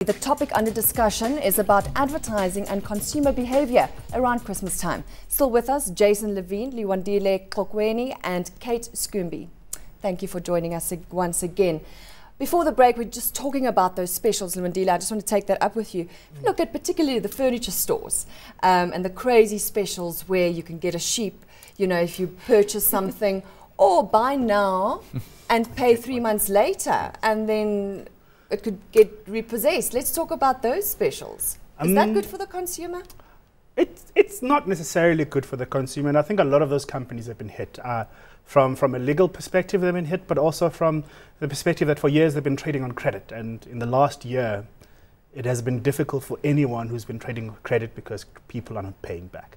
The topic under discussion is about advertising and consumer behaviour around Christmas time. Still with us, Jason Levine, Liwandile Kokweni and Kate Scoombie. Thank you for joining us once again. Before the break, we're just talking about those specials, Liwandile. I just want to take that up with you. Look at particularly the furniture stores and the crazy specials where you can get a sheep, you know, if you purchase something, or buy now and pay 3 months later, and then it could get repossessed. Let's talk about those specials. Is that good for the consumer? It's not necessarily good for the consumer, and I think a lot of those companies have been hit. From a legal perspective, they've been hit, but also from the perspective that for years they've been trading on credit. And in the last year, it has been difficult for anyone who's been trading on credit because people are not paying back.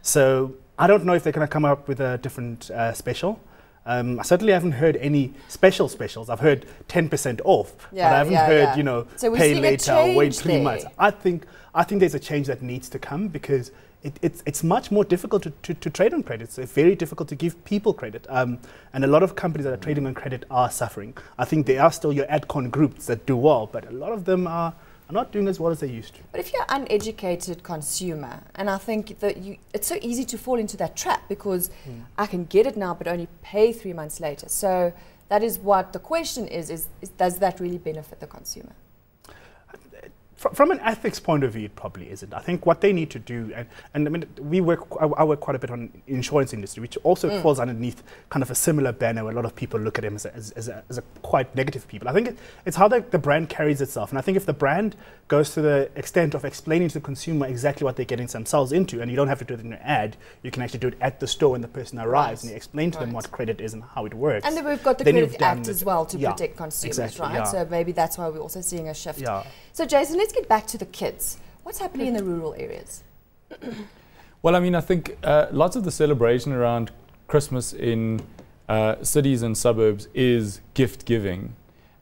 So I don't know if they're going to come up with a different special. I certainly haven't heard any specials. I've heard 10% off, but I haven't heard, you know, so pay later or wait 3 months. I think there's a change that needs to come because it's much more difficult to trade on credit. It's very difficult to give people credit. And a lot of companies that are trading on credit are suffering. I think there are still your adcon groups that do well, but a lot of them are not doing as well as they used to. But if you're an uneducated consumer, and I think that it's so easy to fall into that trap because I can get it now but only pay 3 months later. So that is what the question is does that really benefit the consumer? From an ethics point of view, it probably isn't. I think what they need to do, and I mean, I work quite a bit on insurance industry, which also falls underneath kind of a similar banner where a lot of people look at him as a quite negative people. I think it's how the brand carries itself. And I think if the brand goes to the extent of explaining to the consumer exactly what they're getting themselves into, and you don't have to do it in an ad, you can actually do it at the store when the person arrives and you explain to them what credit is and how it works. And then we've got the Credit Act as well to protect consumers, right? Yeah. So maybe that's why we're also seeing a shift. Yeah. So Jason, let's get back to the kids. What's happening in the rural areas? Well, I mean, I think lots of the celebration around Christmas in cities and suburbs is gift giving,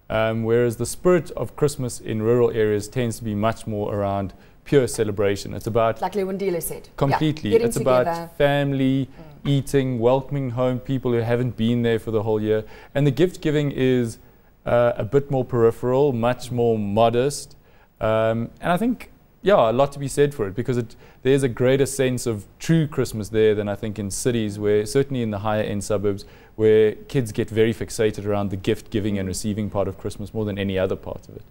whereas the spirit of Christmas in rural areas tends to be much more around pure celebration. It's about, like Liwandile said, completely. It's about family, eating, welcoming home people who haven't been there for the whole year, and the gift giving is a bit more peripheral, much more modest. And I think, yeah, a lot to be said for it because there's a greater sense of true Christmas there than I think in cities where, certainly in the higher end suburbs, where kids get very fixated around the gift giving and receiving part of Christmas more than any other part of it.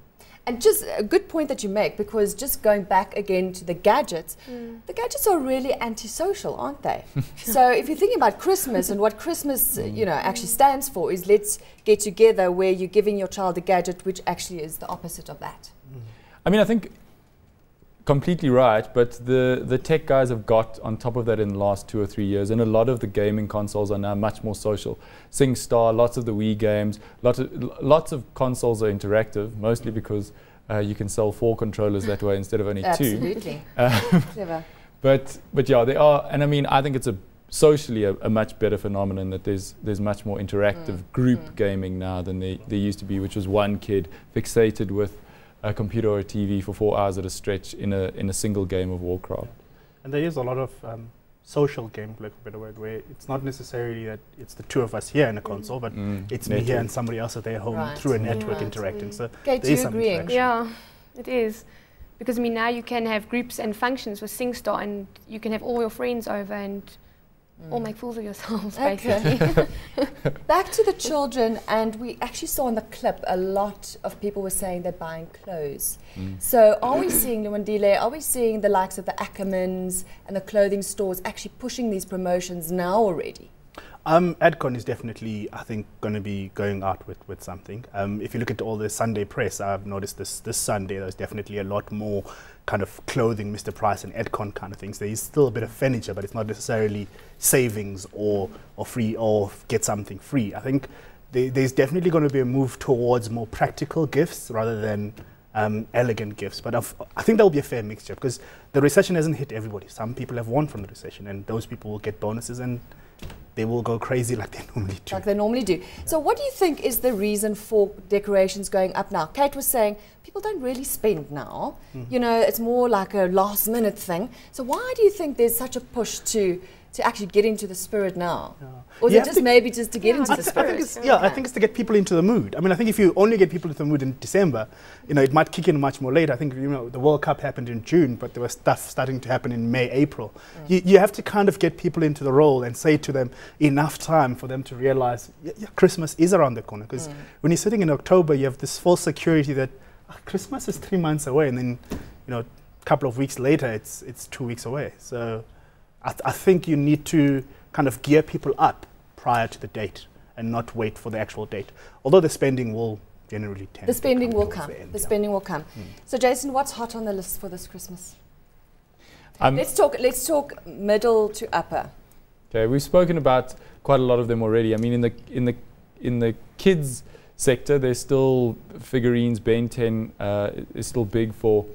And just a good point that you make, because just going back again to the gadgets, the gadgets are really antisocial, aren't they? So if you're thinking about Christmas and what Christmas you know, actually stands for is let's get together, where you're giving your child a gadget which actually is the opposite of that. I mean, I think completely right, but the tech guys have got on top of that in the last 2 or 3 years, and a lot of the gaming consoles are now much more social. SingStar, lots of the Wii games, lots of consoles are interactive, mostly because you can sell 4 controllers that way instead of only 2. Absolutely. Clever. But yeah, they are, and I mean, I think it's socially a much better phenomenon that there's much more interactive group gaming now than there used to be, which was one kid fixated with a computer or a TV for 4 hours at a stretch in a single game of Warcraft. And there is a lot of social game, like a better word, where it's not necessarily that it's the 2 of us here in a console, but it's me here and somebody else at their home through a network interacting. So Kate, there is some interaction. Yeah, it is. Because I mean, now you can have groups and functions with SingStar, and you can have all your friends over and all make fools of yourselves, basically. Back to the children, and we actually saw in the clip a lot of people were saying they're buying clothes. So are we seeing, Liwandile, are we seeing the likes of the Ackermans and the clothing stores actually pushing these promotions now already? Adcon is definitely, I think, going to be going out with something. If you look at all the Sunday press, I've noticed this Sunday there's definitely a lot more kind of clothing, Mr. Price and Adcon kind of things. There is still a bit of furniture, but it's not necessarily savings or free or get something free. I think there's definitely going to be a move towards more practical gifts rather than elegant gifts. But I think there will be a fair mixture because the recession hasn't hit everybody. Some people have won from the recession, and those people will get bonuses and they will go crazy like they normally do. So what do you think is the reason for decorations going up now? Kate was saying people don't really spend now. You know, it's more like a last minute thing. So why do you think there's such a push to to actually get into the spirit now? Yeah. Or is it just maybe just to get into the spirit? I think it's to get people into the mood. I mean, I think if you only get people into the mood in December, you know, it might kick in much more later. I think, you know, the World Cup happened in June, but there was stuff starting to happen in May, April. You have to kind of get people into the role and say to them enough time for them to realize, Christmas is around the corner. Because when you're sitting in October, you have this false security that Christmas is 3 months away, and then, you know, a couple of weeks later, it's 2 weeks away. So I think you need to kind of gear people up prior to the date and not wait for the actual date. Although the spending will generally tend the spending will come. The spending will come. So Jason, what's hot on the list for this Christmas? Let's talk middle to upper. Okay, we've spoken about quite a lot of them already. I mean, in the kids sector, there's still figurines. Ben 10 is still big for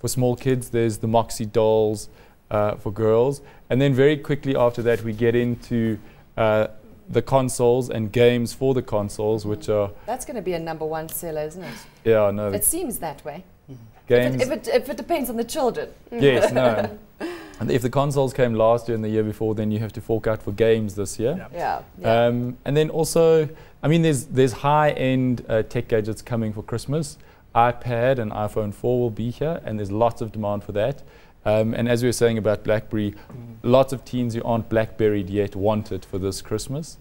small kids. There's the Moxie dolls for girls, and then very quickly after that we get into the consoles and games for the consoles, which are... That's going to be a #1 seller, isn't it? Yeah, no. It seems that way. Games. If it depends on the children. Yes, no. And if the consoles came last year and the year before, then you have to fork out for games this year. Yeah. And then also, I mean, there's high-end tech gadgets coming for Christmas. iPad and iPhone 4 will be here, and there's lots of demand for that. And as we were saying about BlackBerry, lots of teens who aren't BlackBerried yet want it for this Christmas.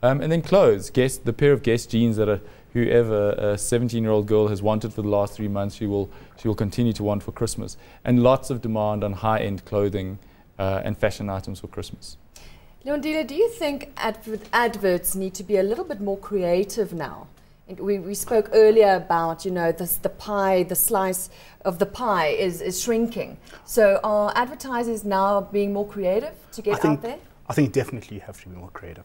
And then clothes. The pair of Guess jeans that whoever a 17-year-old girl has wanted for the last 3 months, she will continue to want for Christmas. And lots of demand on high-end clothing and fashion items for Christmas. Leondila, do you think adverts need to be a little bit more creative now? We spoke earlier about, you know, the slice of the pie is shrinking. So are advertisers now being more creative to get out there? I think definitely you have to be more creative.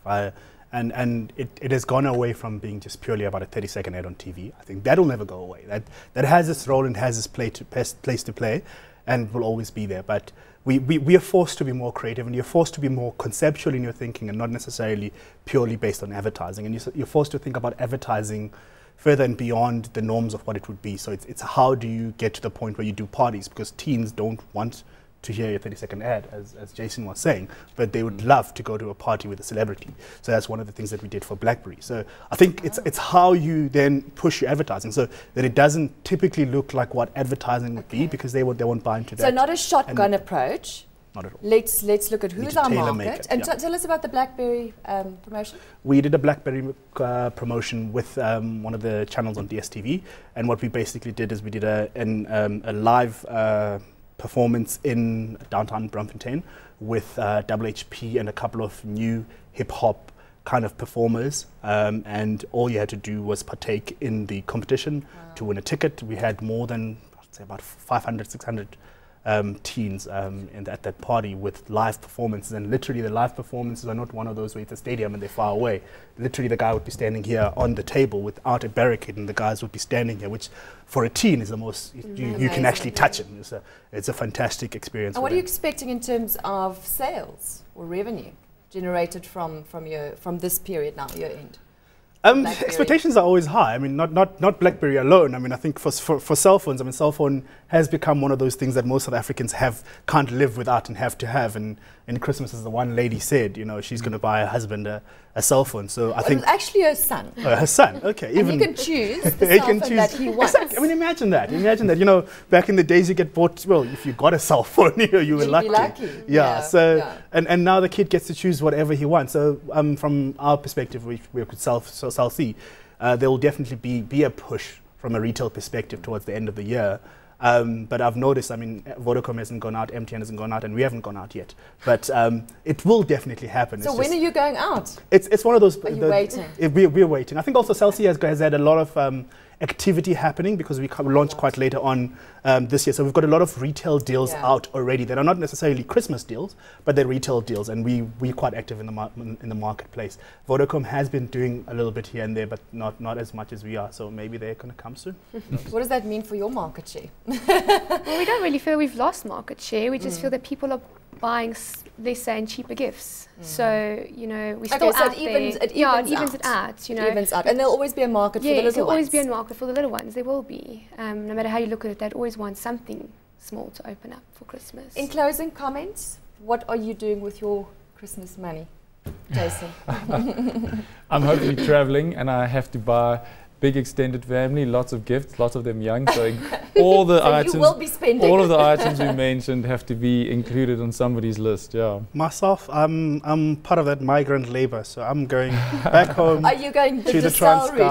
And it has gone away from being just purely about a 30-second ad on TV. I think that'll never go away. That has its role and has its place to play and will always be there. But we are forced to be more creative, and you're forced to be more conceptual in your thinking and not necessarily purely based on advertising. And you're forced to think about advertising further and beyond the norms of what it would be. So it's how do you get to the point where you do parties, because teens don't want to hear a 30-second ad, as Jason was saying, but they would love to go to a party with a celebrity. So that's one of the things that we did for BlackBerry. So I think it's how you then push your advertising so that it doesn't typically look like what advertising would be, because they won't buy into that. So not a shotgun approach. Not at all. Let's look at who's our market. And tell us about the BlackBerry promotion. We did a BlackBerry promotion with one of the channels on DSTV, and what we basically did is we did a live performance in downtown Braamfontein with WHP and a couple of new hip-hop kind of performers, and all you had to do was partake in the competition to win a ticket. We had more than, I'd say, about 500, 600 teens at that party with live performances, and literally the live performances are not one of those where it's a stadium and they're far away. Literally the guy would be standing here on the table without a barricade, and the guys would be standing here, which for a teen is the most, you can actually touch him. It's a fantastic experience. And what are you expecting in terms of sales or revenue generated from this period now, year end? Expectations are always high. I mean, not BlackBerry alone. I mean, I think for cell phones, I mean, cell phone has become one of those things that most South Africans can't live without and have to have. And in Christmas, as the one lady said, you know, she's going to buy her husband a cell phone. So I think it was actually her son. Her son. Okay. And he can choose the cell phone that he wants. Exactly. I mean, imagine that. Imagine that. You know, back in the days, you get bought. Well, if you got a cell phone, you were lucky. Be lucky. Yeah. And now the kid gets to choose whatever he wants. So from our perspective, we could Cell C. There will definitely be a push from a retail perspective towards the end of the year. But I've noticed, I mean, Vodacom hasn't gone out, MTN hasn't gone out, and we haven't gone out yet. But it will definitely happen. So when are you going out? It's one of those... Are you waiting? We're waiting. I think also Cell C has had a lot of activity happening because we launched quite later on this year. So we've got a lot of retail deals out already that are not necessarily Christmas deals, but they're retail deals, and we're quite active in the marketplace. Vodacom has been doing a little bit here and there, but not as much as we are. So maybe they're going to come soon. What does that mean for your market share? Well, we don't really feel we've lost market share. We just feel that people are buying lesser and cheaper gifts. So, you know, we still out there. It evens it out, you know. It evens out. And there'll always be a market for the little ones. There'll always be a market for the little ones. There will be. No matter how you look at it, they'd always want something small to open up for Christmas. In closing comments, what are you doing with your Christmas money? Jason. I'm hopefully traveling, and I have to buy big extended family, lots of gifts, lots of them young. So all the so items, you will be spending. all of the items we mentioned have to be included on somebody's list. Yeah. Myself, I'm part of that migrant labor, so I'm going back home. Are you going to the Transkei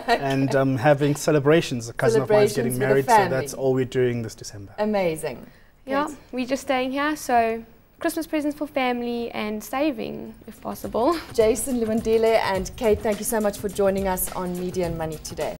and having celebrations? A cousin of mine is getting married, so that's all we're doing this December. Amazing. Yeah, we're just staying here, so Christmas presents for family and saving, if possible. Jason, Luandile and Kate, thank you so much for joining us on Media and Money today.